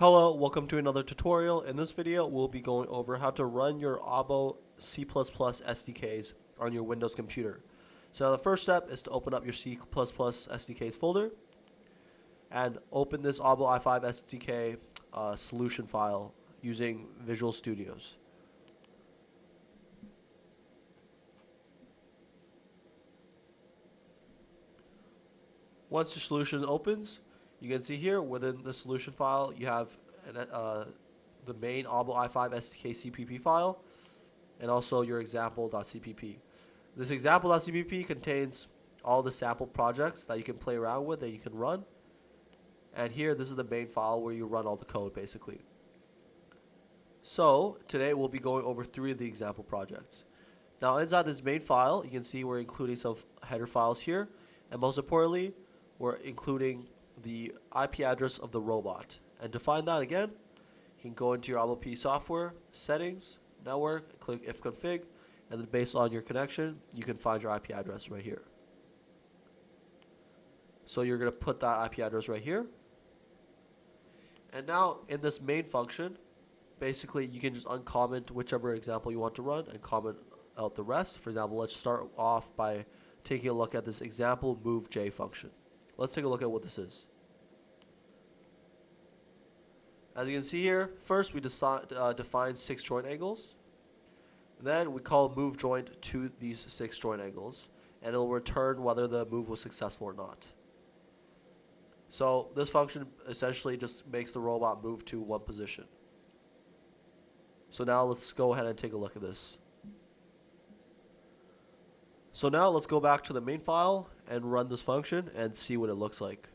Hello, welcome to another tutorial. In this video, we'll be going over how to run your AUBO C++ SDKs on your Windows computer. So now the first step is to open up your C++ SDKs folder and open this AUBO i5 SDK solution file using Visual Studios. Once your solution opens, you can see here within the solution file you have the main AUBO i5 SDK CPP file and also your example.cpp. This example.cpp contains all the sample projects that you can play around with, that you can run. And here, this is the main file where you run all the code basically. So today we'll be going over 3 of the example projects. Now inside this main file, you can see we're including some header files here, and most importantly, we're including the IP address of the robot. And to find that again, you can go into your AUBO PE software, settings, network, click if config, and then based on your connection, you can find your IP address right here. So you're going to put that IP address right here. And now in this main function, basically you can just uncomment whichever example you want to run and comment out the rest. For example, let's start off by taking a look at this example moveJ function. Let's take a look at what this is. As you can see here, first we define 6 joint angles. Then we call move joint to these 6 joint angles, and it will return whether the move was successful or not. So this function essentially just makes the robot move to one position. So now let's go ahead and take a look at this. So now let's go back to the main file and run this function and see what it looks like.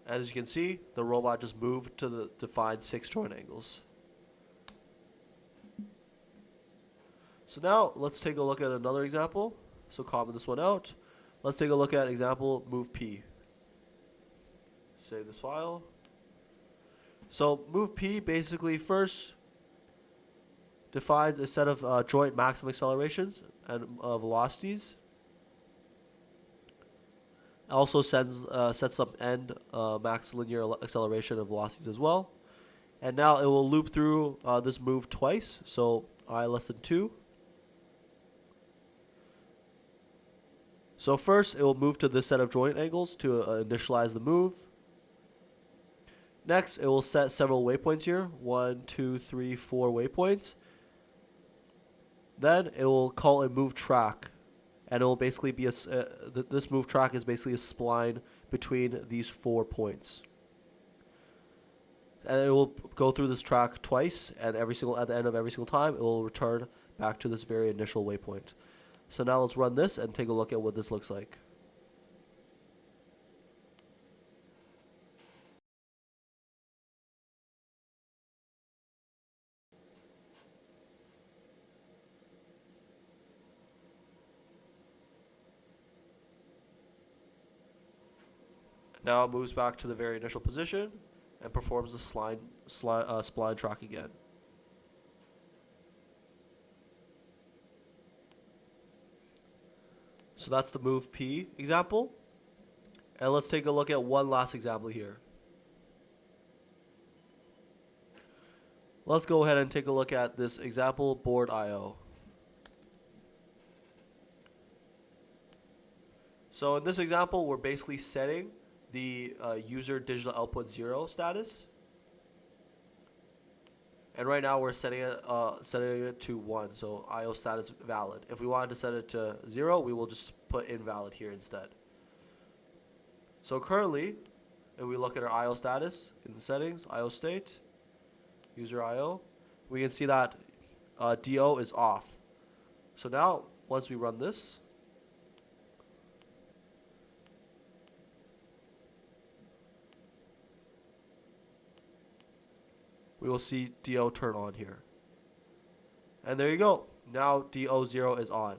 As you can see, the robot just moved to the defined 6 joint angles. So now let's take a look at another example. So comment this one out. Let's take a look at example move P. Save this file. So move P basically first defines a set of joint maximum accelerations and velocities. Also sets up end max linear acceleration and velocities as well. And now it will loop through this move twice, so I less than 2. So first it will move to this set of joint angles to initialize the move. Next it will set several waypoints here, 1, 2, 3, 4 waypoints. Then it will call a move track. And it will basically be this move track is basically a spline between these 4 points. And it will go through this track twice, and at the end of every single time, it will return back to this very initial waypoint. So now let's run this and take a look at what this looks like. Now it moves back to the very initial position and performs the spline track again. So that's the move P example. And let's take a look at one last example here. Let's go ahead and take a look at this example board IO. So in this example, we're basically setting the user digital output 0 status, and right now we're setting it to 1, so IO status valid. If we wanted to set it to 0, we will just put invalid here instead. So currently, if we look at our IO status in the settings, IO state, user IO, we can see that DO is off. So now once we run this, we will see DO turn on here. And there you go. Now DO0 is on.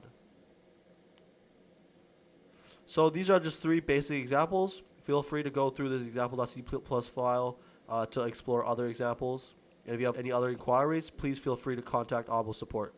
So these are just 3 basic examples. Feel free to go through this example.c++ file to explore other examples. And if you have any other inquiries, please feel free to contact AUBO support.